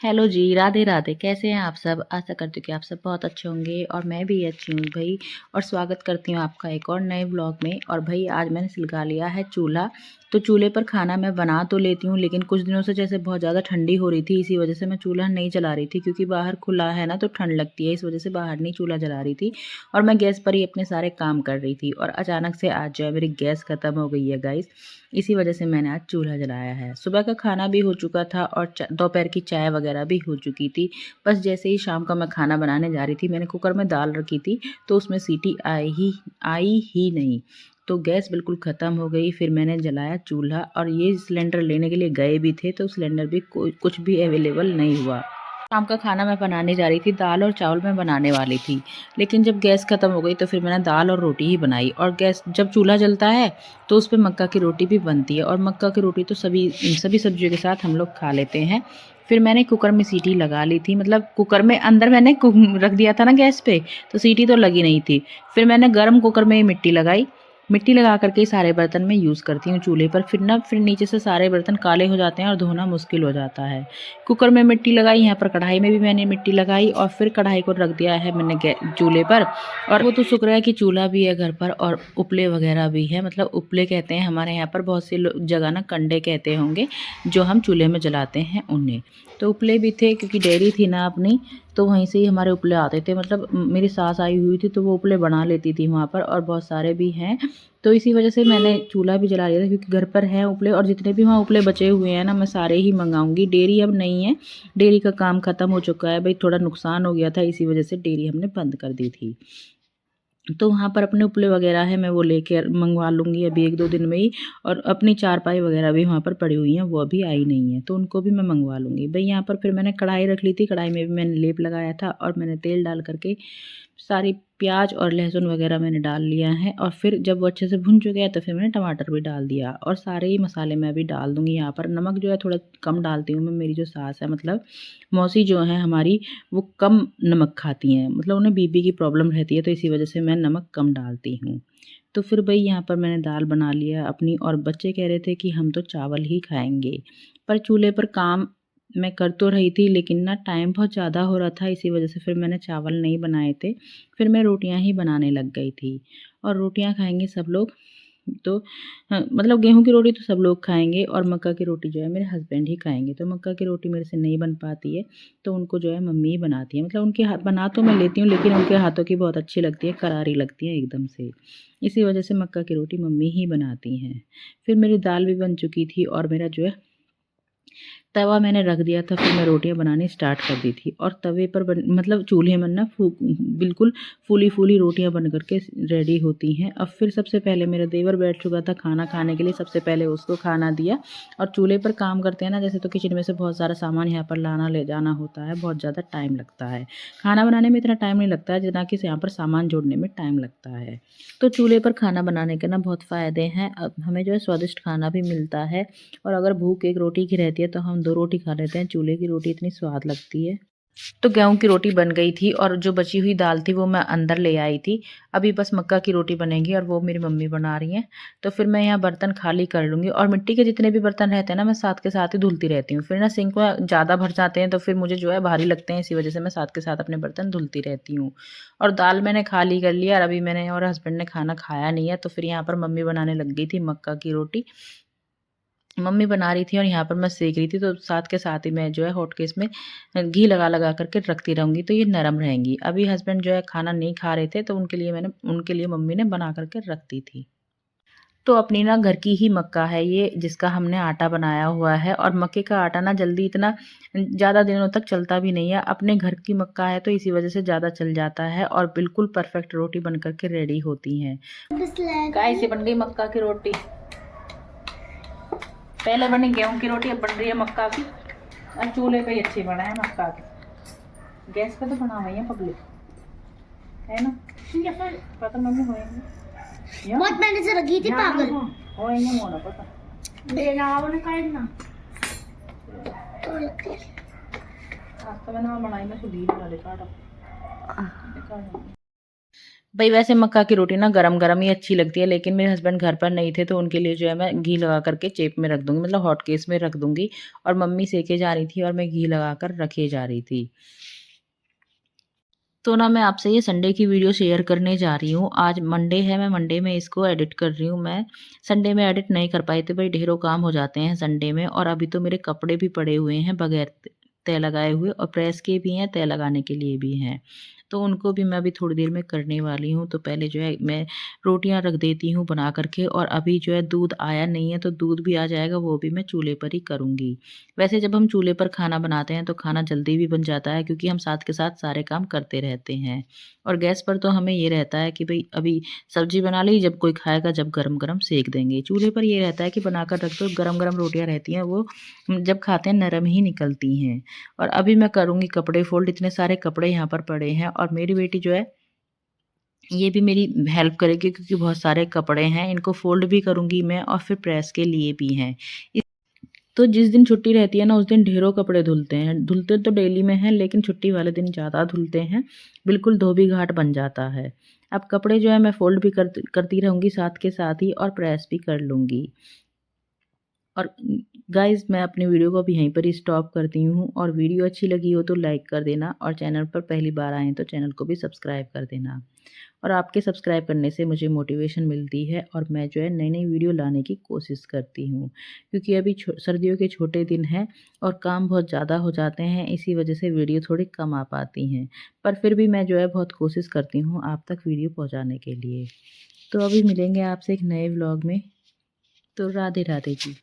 Hello जी, राधे राधे। कैसे हैं आप सब? आशा करती हूँ कि आप सब बहुत अच्छे होंगे और मैं भी अच्छी हूँ भाई। और स्वागत करती हूँ आपका एक और नए व्लॉग में। और भाई आज मैंने सुलगा लिया है चूल्हा। तो चूल्हे पर खाना मैं बना तो लेती हूँ, लेकिन कुछ दिनों से जैसे बहुत ज़्यादा ठंडी हो रही थी, इसी वजह से मैं चूल्हा नहीं जला रही थी, क्योंकि बाहर खुला है ना तो ठंड लगती है, इस वजह से बाहर नहीं चूल्हा जला रही थी। और मैं गैस पर ही अपने सारे काम कर रही थी और अचानक से आज जो है मेरी गैस ख़त्म हो गई है गाइस। इसी वजह से मैंने आज चूल्हा जलाया है। सुबह का खाना भी हो चुका था और दोपहर की चाय वगैरह भी हो चुकी थी। बस जैसे ही शाम का मैं खाना बनाने जा रही थी, मैंने कुकर में दाल रखी थी तो उसमें सीटी आई ही नहीं। तो गैस बिल्कुल ख़त्म हो गई। फिर मैंने जलाया चूल्हा और ये सिलेंडर लेने के लिए गए भी थे तो सिलेंडर भी कुछ भी अवेलेबल नहीं हुआ। शाम का खाना मैं बनाने जा रही थी, दाल और चावल मैं बनाने वाली थी, लेकिन जब गैस ख़त्म हो गई तो फिर मैंने दाल और रोटी ही बनाई। और गैस जब चूल्हा जलता है तो उस पे मक्का की रोटी भी बनती है और मक्का की रोटी तो सभी सभी सब्जियों के साथ हम लोग खा लेते हैं। फिर मैंने कुकर में सीटी लगा ली थी, मतलब कुकर में अंदर मैंने रख दिया था ना गैस पे, तो सीटी तो लगी नहीं थी। फिर मैंने गर्म कुकर में ही मिट्टी लगाई। मिट्टी लगा करके सारे बर्तन में यूज़ करती हूँ चूल्हे पर, फिर नीचे से सारे बर्तन काले हो जाते हैं और धोना मुश्किल हो जाता है। कुकर में मिट्टी लगाई, यहाँ पर कढ़ाई में भी मैंने मिट्टी लगाई और फिर कढ़ाई को रख दिया है मैंने चूल्हे पर। और वो तो शुक्र है कि चूल्हा भी है घर पर और उपले वगैरह भी है, मतलब उपले कहते हैं हमारे यहाँ पर, बहुत सी जगह ना कंडे कहते होंगे जो हम चूल्हे में जलाते हैं उन्हें। तो उपले भी थे क्योंकि डेयरी थी ना अपनी, तो वहीं से ही हमारे उपले आते थे। मतलब मेरी सास आई हुई थी तो वो उपले बना लेती थी वहाँ पर, और बहुत सारे भी हैं। तो इसी वजह से मैंने चूल्हा भी जला लिया था, क्योंकि घर पर हैं उपले और जितने भी वहाँ उपले बचे हुए हैं ना मैं सारे ही मंगाऊंगी। डेयरी अब नहीं है, डेयरी का काम ख़त्म हो चुका है भाई, थोड़ा नुकसान हो गया था, इसी वजह से डेयरी हमने बंद कर दी थी। तो वहाँ पर अपने उपले वगैरह है, मैं वो लेके मंगवा लूँगी अभी 1-2 दिन में ही। और अपनी चारपाई वगैरह भी वहाँ पर पड़ी हुई हैं, वो अभी आई नहीं है, तो उनको भी मैं मंगवा लूँगी भाई। यहाँ पर फिर मैंने कढ़ाई रख ली थी, कढ़ाई में भी मैंने लेप लगाया था और मैंने तेल डाल करके सारी प्याज और लहसुन वगैरह मैंने डाल लिया है। और फिर जब वो अच्छे से भुन चुके हैं तो फिर मैंने टमाटर भी डाल दिया और सारे ही मसाले मैं अभी डाल दूँगी। यहाँ पर नमक जो है थोड़ा कम डालती हूँ मैं, मेरी जो सास है मतलब मौसी जो है हमारी, वो कम नमक खाती हैं, मतलब उन्हें बीपी की प्रॉब्लम रहती है, तो इसी वजह से मैं नमक कम डालती हूँ। तो फिर भाई यहाँ पर मैंने दाल बना लिया अपनी, और बच्चे कह रहे थे कि हम तो चावल ही खाएंगे। पर चूल्हे पर काम मैं कर तो रही थी, लेकिन ना टाइम बहुत ज़्यादा हो रहा था, इसी वजह से फिर मैंने चावल नहीं बनाए थे। फिर मैं रोटियां ही बनाने लग गई थी। और रोटियां खाएंगे सब लोग, तो हाँ, मतलब गेहूं की रोटी तो सब लोग खाएंगे और मक्का की रोटी जो है मेरे हस्बैंड ही खाएंगे। तो मक्का की रोटी मेरे से नहीं बन पाती है, तो उनको जो है मम्मी ही बनाती है। मतलब उनके हाथ बना तो मैं लेती हूँ, लेकिन उनके हाथों की बहुत अच्छी लगती है, करारी लगती है एकदम से। इसी वजह से मक्का की रोटी मम्मी ही बनाती हैं। फिर मेरी दाल भी बन चुकी थी और मेरा जो है तवा मैंने रख दिया था। फिर मैं रोटियां बनानी स्टार्ट कर दी थी और तवे पर मतलब चूल्हे में ना बिल्कुल फूली फूली रोटियां बन करके रेडी होती हैं। अब फिर सबसे पहले मेरा देवर बैठ चुका था खाना खाने के लिए, सबसे पहले उसको खाना दिया। और चूल्हे पर काम करते हैं ना जैसे, तो किचन में से बहुत सारा सामान यहाँ पर लाना ले जाना होता है, बहुत ज़्यादा टाइम लगता है। खाना बनाने में इतना टाइम नहीं लगता है जितना कि यहाँ पर सामान जोड़ने में टाइम लगता है। तो चूल्हे पर खाना बनाने के ना बहुत फ़ायदे हैं। अब हमें जो है स्वादिष्ट खाना भी मिलता है, और अगर भूख एक रोटी की रहती है तो हम 2 रोटी खा लेते हैं। चूल्हे की रोटी इतनी स्वाद लगती है। तो गेहूँ की रोटी बन गई थी और जो बची हुई दाल थी वो मैं अंदर ले आई थी। अभी बस मक्का की रोटी बनेगी और वो मेरी मम्मी बना रही हैं। तो फिर मैं यहाँ बर्तन खाली कर लूँगी, और मिट्टी के जितने भी बर्तन रहते हैं ना मैं साथ के साथ ही धुलती रहती हूँ। फिर ना सिंक में ज़्यादा भर जाते हैं तो फिर मुझे जो है भारी लगते हैं, इसी वजह से मैं साथ के साथ अपने बर्तन धुलती रहती हूँ। और दाल मैंने खाली कर लिया और अभी मैंने और हस्बैंड ने खाना खाया नहीं है, तो फिर यहाँ पर मम्मी बनाने लग गई थी मक्का की रोटी। मम्मी बना रही थी और यहाँ पर मैं सेक रही थी, तो साथ के साथ ही मैं जो है हॉटकेस में घी लगा लगा करके रखती रहूँगी, तो ये नरम रहेंगी। अभी हस्बैंड जो है खाना नहीं खा रहे थे, तो उनके लिए मम्मी ने बना करके रख दी थी। तो अपनी ना घर की ही मक्का है ये, जिसका हमने आटा बनाया हुआ है। और मक्के का आटा ना जल्दी इतना ज़्यादा दिनों तक चलता भी नहीं है, अपने घर की मक्का है तो इसी वजह से ज़्यादा चल जाता है और बिल्कुल परफेक्ट रोटी बन करके रेडी होती हैं। गाइस ये बन गई मक्का की रोटी। पहले बनी गेहूं की रोटी, अब बन रही है मक्का की। और चूल्हे पे ही अच्छी बना है मक्का की, गैस पे तो बना हुई है पब्लिक, है ना? पता मम्मी होएंगे बहुत मैंने से रखी थी पागल होएंगे मोना पता देना आपने खाई ना तो आज तो मैंने बनाई, मैं सुधी बना ले काटा। भाई वैसे मक्का की रोटी ना गरम-गरम ही अच्छी लगती है, लेकिन मेरे हस्बैंड घर पर नहीं थे तो उनके लिए जो है मैं घी लगा कर के चेप में रख दूँगी, मतलब हॉट केस में रख दूँगी। और मम्मी सेके जा रही थी और मैं घी लगा कर रखे जा रही थी। तो ना मैं आपसे ये संडे की वीडियो शेयर करने जा रही हूँ। आज मंडे है, मैं मंडे में इसको एडिट कर रही हूँ। मैं संडे में एडिट नहीं कर पाई थी भाई, ढेरों काम हो जाते हैं संडे में। और अभी तो मेरे कपड़े भी पड़े हुए हैं बगैर तह लगाए हुए, और प्रेस के भी हैं, तह लगाने के लिए भी हैं। तो उनको भी मैं अभी थोड़ी देर में करने वाली हूँ। तो पहले जो है मैं रोटियाँ रख देती हूँ बना कर के, और अभी जो है दूध आया नहीं है तो दूध भी आ जाएगा, वो भी मैं चूल्हे पर ही करूँगी। वैसे जब हम चूल्हे पर खाना बनाते हैं तो खाना जल्दी भी बन जाता है, क्योंकि हम साथ के साथ सारे काम करते रहते हैं। और गैस पर तो हमें ये रहता है कि भई अभी सब्ज़ी बना ली, जब कोई खाएगा जब गरम-गरम सेंक देंगे। चूल्हे पर ये रहता है कि बनाकर रख दो, गरम-गरम रोटियाँ रहती हैं वो जब खाते हैं नरम ही निकलती हैं। और अभी मैं करूँगी कपड़े फ़ोल्ड, इतने सारे कपड़े यहाँ पर पड़े हैं, और मेरी बेटी जो है ये भी मेरी हेल्प करेगी, क्योंकि बहुत सारे कपड़े हैं, इनको फ़ोल्ड भी करूँगी मैं और फिर प्रेस के लिए भी हैं। तो जिस दिन छुट्टी रहती है ना, उस दिन ढेरों कपड़े धुलते हैं। धुलते तो डेली में हैं, लेकिन छुट्टी वाले दिन ज़्यादा धुलते हैं, बिल्कुल धोबी घाट बन जाता है। अब कपड़े जो है मैं फ़ोल्ड भी करती रहूँगी साथ के साथ ही, और प्रेस भी कर लूँगी। और गाइज़ मैं अपनी वीडियो को अब यहीं पर ही स्टॉप करती हूँ, और वीडियो अच्छी लगी हो तो लाइक कर देना, और चैनल पर पहली बार आएँ तो चैनल को भी सब्सक्राइब कर देना। और आपके सब्सक्राइब करने से मुझे मोटिवेशन मिलती है, और मैं जो है नई-नई वीडियो लाने की कोशिश करती हूँ। क्योंकि अभी सर्दियों के छोटे दिन हैं और काम बहुत ज़्यादा हो जाते हैं, इसी वजह से वीडियो थोड़ी कम आ पाती हैं। पर फिर भी मैं जो है बहुत कोशिश करती हूँ आप तक वीडियो पहुँचाने के लिए। तो अभी मिलेंगे आपसे एक नए व्लॉग में। तो राधे राधे जी।